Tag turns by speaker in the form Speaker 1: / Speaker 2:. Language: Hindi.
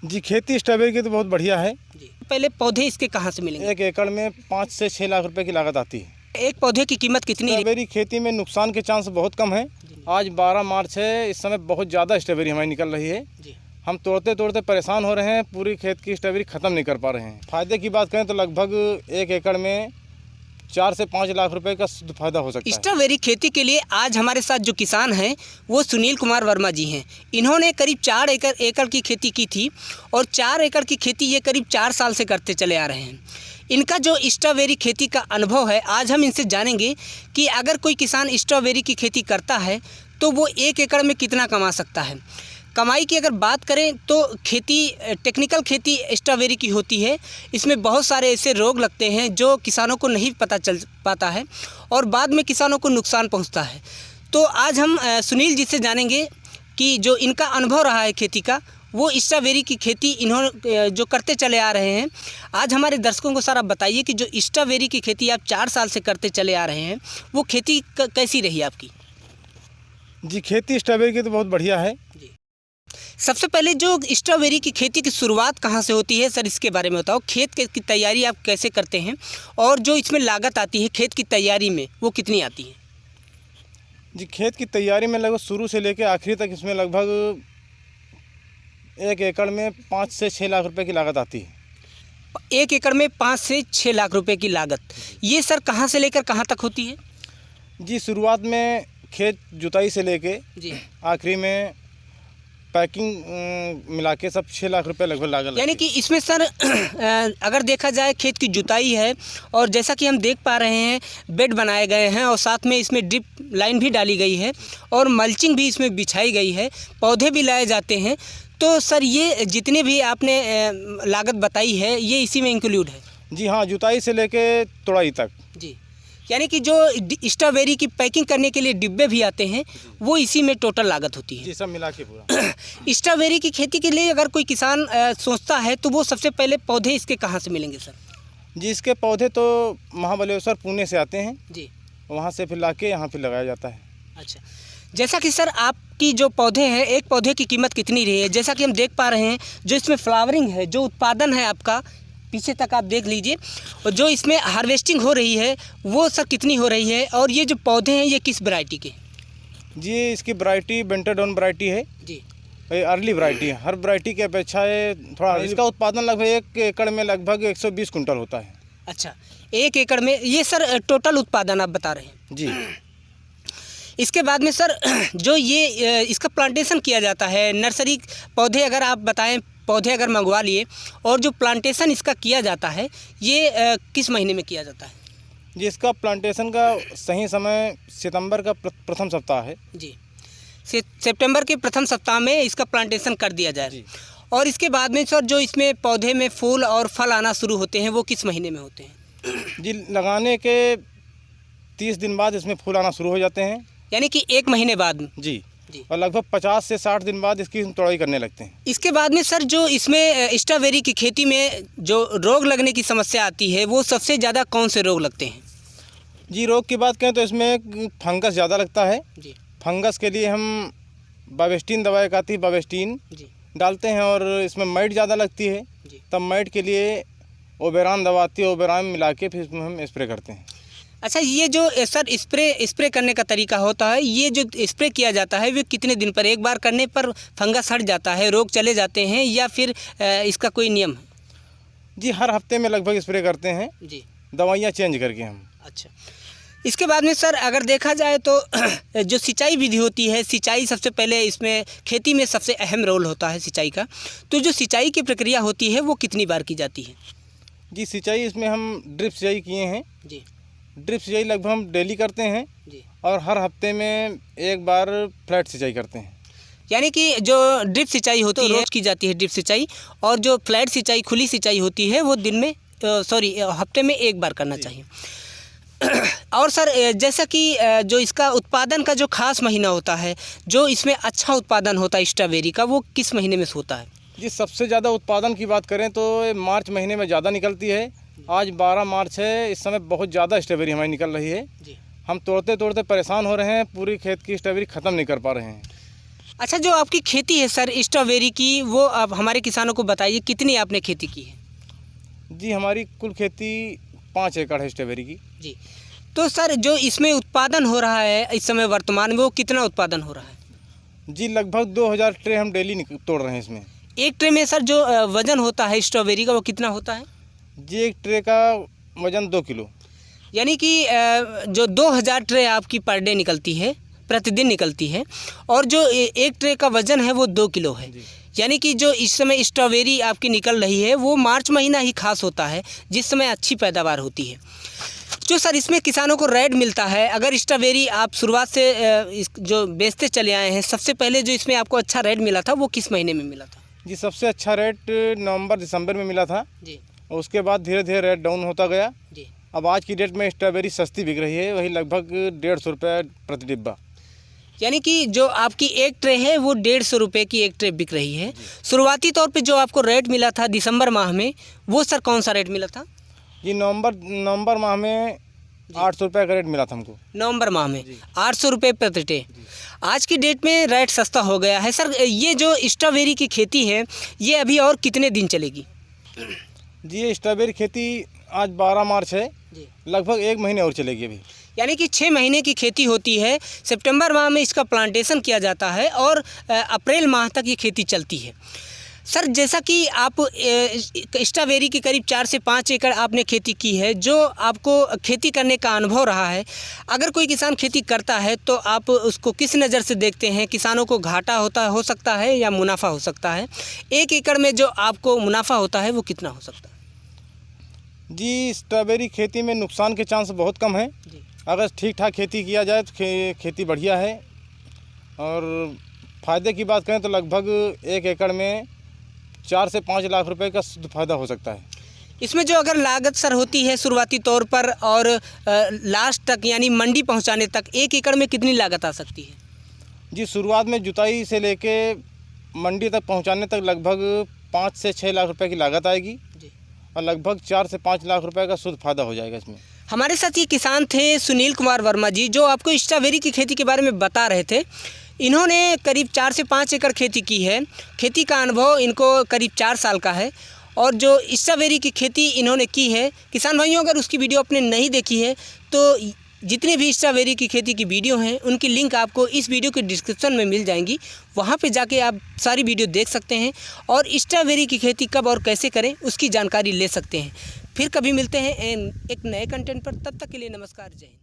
Speaker 1: जी, खेती स्ट्रॉबेरी की तो बहुत बढ़िया है।
Speaker 2: जी, पहले पौधे इसके कहाँ से मिलेंगे?
Speaker 1: 1 एकड़ में 5 से 6 लाख रुपए की लागत आती है।
Speaker 2: एक पौधे की कीमत कितनी?
Speaker 1: स्ट्रॉबेरी खेती में नुकसान के चांस बहुत कम है। आज 12 मार्च है, इस समय बहुत ज़्यादा स्ट्रॉबेरी हमारी निकल रही है।
Speaker 2: जी।
Speaker 1: हम तोड़ते तोड़ते परेशान हो रहे हैं, पूरी खेत की स्ट्रॉबेरी ख़त्म नहीं कर पा रहे हैं। फ़ायदे की बात करें तो लगभग 1 एकड़ में 4 से 5 लाख रुपए का शुद्ध फायदा हो सकता है।
Speaker 2: स्ट्रॉबेरी खेती के लिए आज हमारे साथ जो किसान हैं वो सुनील कुमार वर्मा जी हैं। इन्होंने करीब 4 एकड़ की खेती की थी और 4 एकड़ की खेती ये करीब 4 साल से करते चले आ रहे हैं। इनका जो स्ट्रॉबेरी खेती का अनुभव है, आज हम इनसे जानेंगे कि अगर कोई किसान स्ट्रॉबेरी की खेती करता है तो वो 1 एकड़ में कितना कमा सकता है। कमाई की अगर बात करें तो खेती टेक्निकल खेती स्ट्रॉबेरी की होती है। इसमें बहुत सारे ऐसे रोग लगते हैं जो किसानों को नहीं पता चल पाता है और बाद में किसानों को नुकसान पहुंचता है। तो आज हम सुनील जी से जानेंगे कि जो इनका अनुभव रहा है खेती का, वो स्ट्रॉबेरी की खेती इन्होंने जो करते चले आ रहे हैं। आज हमारे दर्शकों को सर आप बताइए कि जो स्ट्रॉबेरी की खेती आप 4 साल से करते चले आ रहे हैं, वो खेती कैसी रही आपकी?
Speaker 1: जी, खेती स्ट्रॉबेरी की तो बहुत बढ़िया है।
Speaker 2: जी, सबसे पहले जो स्ट्रॉबेरी की खेती की शुरुआत कहाँ से होती है सर, इसके बारे में बताओ। खेत की तैयारी आप कैसे करते हैं और जो इसमें लागत आती है खेत की तैयारी में, वो कितनी आती है?
Speaker 1: जी, खेत की तैयारी में लगभग शुरू से लेकर आखिरी तक इसमें लगभग 1 एकड़ में 5 से 6 लाख रुपए की लागत आती है।
Speaker 2: 1 एकड़ में 5 से 6 लाख रुपए की लागत, ये सर कहाँ से लेकर कहाँ तक होती है?
Speaker 1: जी, शुरुआत में खेत जुताई से लेके
Speaker 2: जी,
Speaker 1: आखिरी में पैकिंग मिला के सब 6 लाख रुपए लगभग लागत।
Speaker 2: यानी कि इसमें सर अगर देखा जाए खेत की जुताई है और जैसा कि हम देख पा रहे हैं बेड बनाए गए हैं और साथ में इसमें ड्रिप लाइन भी डाली गई है और मल्चिंग भी इसमें बिछाई गई है, पौधे भी लाए जाते हैं। तो सर ये जितने भी आपने लागत बताई है ये इसी में इंक्लूड है?
Speaker 1: जी हाँ, जुताई से लेके तुड़ाई तक।
Speaker 2: जी, यानी कि जो स्ट्रॉबेरी की पैकिंग करने के लिए डिब्बे भी आते हैं वो इसी में टोटल लागत होती है?
Speaker 1: जी, सब मिला के पूरा।
Speaker 2: स्ट्रॉबेरी की खेती के लिए अगर कोई किसान सोचता है तो वो सबसे पहले पौधे इसके कहाँ से मिलेंगे सर?
Speaker 1: जी, इसके पौधे तो महाबलेश्वर पुणे से आते हैं।
Speaker 2: जी,
Speaker 1: वहाँ से फिर लाके यहाँ फिर लगाया जाता है।
Speaker 2: अच्छा। जैसा कि सर आपकी जो पौधे हैं, एक पौधे की कीमत कितनी रही है? जैसा कि हम देख पा रहे हैं जो इसमें फ्लावरिंग है, जो उत्पादन है आपका, पीछे तक आप देख लीजिए, और जो इसमें हार्वेस्टिंग हो रही है वो सर कितनी हो रही है? और ये जो पौधे हैं ये किस वैरायटी के?
Speaker 1: जी, इसकी वैरायटी बेंटाडोन वैरायटी है।
Speaker 2: जी,
Speaker 1: ये अर्ली वैरायटी है। हर वैरायटी की अपेक्षा है थोड़ा। इसका उत्पादन लगभग 1 एकड़ में लगभग 120 कुंटल होता है।
Speaker 2: अच्छा, 1 एकड़ में ये सर टोटल उत्पादन आप बता रहे हैं?
Speaker 1: जी।
Speaker 2: इसके बाद में सर जो ये इसका प्लांटेशन किया जाता है, नर्सरी पौधे अगर आप बताएं, पौधे अगर मंगवा लिए और जो प्लांटेशन इसका किया जाता है ये किस महीने में किया जाता है?
Speaker 1: जी, इसका प्लांटेशन का सही समय सितंबर का प्रथम सप्ताह है।
Speaker 2: जी, सितंबर के प्रथम सप्ताह में इसका प्लांटेशन कर दिया जाए।
Speaker 1: जी।
Speaker 2: और इसके बाद में सर जो इसमें पौधे में फूल और फल आना शुरू होते हैं वो किस महीने में होते हैं?
Speaker 1: जी, लगाने के 30 दिन बाद इसमें फूल आना शुरू हो जाते हैं।
Speaker 2: यानी कि 1 महीने बाद?
Speaker 1: जी।
Speaker 2: जी,
Speaker 1: और लगभग 50 से 60 दिन बाद इसकी तोड़ाई करने लगते हैं।
Speaker 2: इसके बाद में सर जो इसमें स्ट्रॉबेरी की खेती में जो रोग लगने की समस्या आती है वो सबसे ज़्यादा कौन से रोग लगते हैं?
Speaker 1: जी, रोग की बात करें तो इसमें फंगस ज़्यादा लगता है।
Speaker 2: जी,
Speaker 1: फंगस के लिए हम बावेस्टीन दवा एक आती है, बावेस्टीन
Speaker 2: जी,
Speaker 1: डालते हैं और इसमें माइट ज़्यादा लगती है।
Speaker 2: जी,
Speaker 1: तब माइट के लिए ओबेरान दवा आती है, ओबेरान मिला के फिर इसमें हम स्प्रे करते हैं।
Speaker 2: अच्छा, ये जो सर स्प्रे करने का तरीका होता है, ये जो स्प्रे किया जाता है वो कितने दिन पर? एक बार करने पर फंगस हट जाता है, रोग चले जाते हैं, या फिर इसका कोई नियम है?
Speaker 1: जी, हर हफ्ते में लगभग स्प्रे करते हैं,
Speaker 2: जी,
Speaker 1: दवाइयाँ चेंज करके हम।
Speaker 2: अच्छा। इसके बाद में सर अगर देखा जाए तो जो सिंचाई विधि होती है, सिंचाई सबसे पहले इसमें खेती में सबसे अहम रोल होता है सिंचाई का। तो जो सिंचाई की प्रक्रिया होती है वो कितनी बार की जाती है?
Speaker 1: जी, सिंचाई इसमें हम ड्रिप सिंचाई किए हैं।
Speaker 2: जी,
Speaker 1: ड्रिप सिंचाई लगभग हम डेली करते हैं
Speaker 2: जी,
Speaker 1: और हर हफ्ते में एक बार फ्लैट सिंचाई करते हैं।
Speaker 2: यानी कि जो ड्रिप सिंचाई होती है रोज की जाती है ड्रिप सिंचाई, और जो फ्लैट सिंचाई खुली सिंचाई होती है वो दिन में हफ्ते में एक बार करना चाहिए। और सर जैसा कि जो इसका उत्पादन का जो खास महीना होता है, जो इसमें अच्छा उत्पादन होता है स्ट्रॉबेरी का, वो किस महीने में होता है?
Speaker 1: जी, सबसे ज़्यादा उत्पादन की बात करें तो ये मार्च महीने में ज़्यादा निकलती है। आज 12 मार्च है, इस समय बहुत ज़्यादा स्ट्रॉबेरी हमारी निकल रही है।
Speaker 2: जी,
Speaker 1: हम तोड़ते तोड़ते परेशान हो रहे हैं, पूरी खेत की स्ट्रॉबेरी ख़त्म नहीं कर पा रहे हैं।
Speaker 2: अच्छा, जो आपकी खेती है सर स्ट्रॉबेरी की, वो आप हमारे किसानों को बताइए कितनी आपने खेती की है?
Speaker 1: जी हमारी कुल खेती 5 एकड़ है स्ट्रॉबेरी की।
Speaker 2: जी, तो सर जो इसमें उत्पादन हो रहा है इस समय वर्तमान में, वो कितना उत्पादन हो रहा है?
Speaker 1: जी लगभग 2000 ट्रे हम डेली तोड़ रहे हैं इसमें।
Speaker 2: एक ट्रे में सर जो वज़न होता है स्ट्रॉबेरी का, वो कितना होता है?
Speaker 1: जी एक ट्रे का वज़न 2 किलो।
Speaker 2: यानी कि जो 2000 ट्रे आपकी पर डे निकलती है, प्रतिदिन निकलती है, और जो एक ट्रे का वज़न है वो 2 किलो है। यानी कि जो इस समय स्ट्रॉबेरी आपकी निकल रही है वो मार्च महीना ही खास होता है, जिस समय अच्छी पैदावार होती है। जो सर इसमें किसानों को रेट मिलता है, अगर स्ट्रॉबेरी आप शुरुआत से जो बेचते चले आए हैं, सबसे पहले जो इसमें आपको अच्छा रेट मिला था वो किस महीने में मिला था?
Speaker 1: जी सबसे अच्छा रेट नवंबर दिसंबर में मिला था
Speaker 2: जी।
Speaker 1: और उसके बाद धीरे धीरे रेट डाउन होता गया।
Speaker 2: जी।
Speaker 1: अब आज की डेट में स्ट्रॉबेरी सस्ती बिक रही है, वही लगभग 150 रुपये प्रति डिब्बा।
Speaker 2: यानी कि जो आपकी एक ट्रे है वो 150 रुपये की एक ट्रे बिक रही है। शुरुआती तौर पे जो आपको रेट मिला था दिसंबर माह में, वो सर कौन सा रेट मिला था?
Speaker 1: जी नवंबर माह में 800 रुपये का रेट मिला था हमको।
Speaker 2: नवंबर माह में 800 रुपये प्रति ट्रे। आज की डेट में रेट सस्ता हो गया है। सर ये जो स्ट्रॉबेरी की खेती है ये अभी और कितने दिन चलेगी?
Speaker 1: जी ये स्ट्रॉबेरी खेती आज 12 मार्च है, लगभग 1 महीने और चलेगी अभी।
Speaker 2: यानी कि 6 महीने की खेती होती है। सितंबर माह में इसका प्लांटेशन किया जाता है और अप्रैल माह तक ये खेती चलती है। सर जैसा कि आप स्ट्रॉबेरी की करीब 4 से 5 एकड़ आपने खेती की है, जो आपको खेती करने का अनुभव रहा है, अगर कोई किसान खेती करता है तो आप उसको किस नज़र से देखते हैं? किसानों को घाटा हो सकता है या मुनाफा हो सकता है? 1 एकड़ में जो आपको मुनाफा होता है वो कितना हो सकता है?
Speaker 1: जी स्ट्रॉबेरी खेती में नुकसान के चांस बहुत कम है। अगर ठीक ठाक खेती किया जाए तो खेती बढ़िया है। और फ़ायदे की बात करें तो लगभग 1 एकड़ में 4 से 5 लाख रुपए का शुद्ध फायदा हो सकता है।
Speaker 2: इसमें जो अगर लागत सर होती है शुरुआती तौर पर और लास्ट तक यानी मंडी पहुंचाने तक, 1 एकड़ में कितनी लागत आ सकती है?
Speaker 1: जी शुरुआत में जुताई से लेके मंडी तक पहुंचाने तक लगभग 5 से 6 लाख रुपए की लागत आएगी
Speaker 2: जी।
Speaker 1: और लगभग 4 से 5 लाख रुपए का शुद्ध फायदा हो जाएगा इसमें।
Speaker 2: हमारे साथ ये किसान थे सुनील कुमार वर्मा जी, जो आपको स्ट्रॉबेरी की खेती के बारे में बता रहे थे। इन्होंने करीब 4 से 5 एकड़ खेती की है। खेती का अनुभव इनको करीब 4 साल का है और जो स्ट्रॉबेरी की खेती इन्होंने की है, किसान भाइयों अगर उसकी वीडियो आपने नहीं देखी है तो जितनी भी स्ट्रॉबेरी की खेती की वीडियो हैं उनकी लिंक आपको इस वीडियो के डिस्क्रिप्शन में मिल जाएंगी। वहाँ पे जाके आप सारी वीडियो देख सकते हैं और स्ट्रॉबेरी की खेती कब और कैसे करें उसकी जानकारी ले सकते हैं। फिर कभी मिलते हैं एक नए कंटेंट पर, तब तक के लिए नमस्कार, जय हिंद।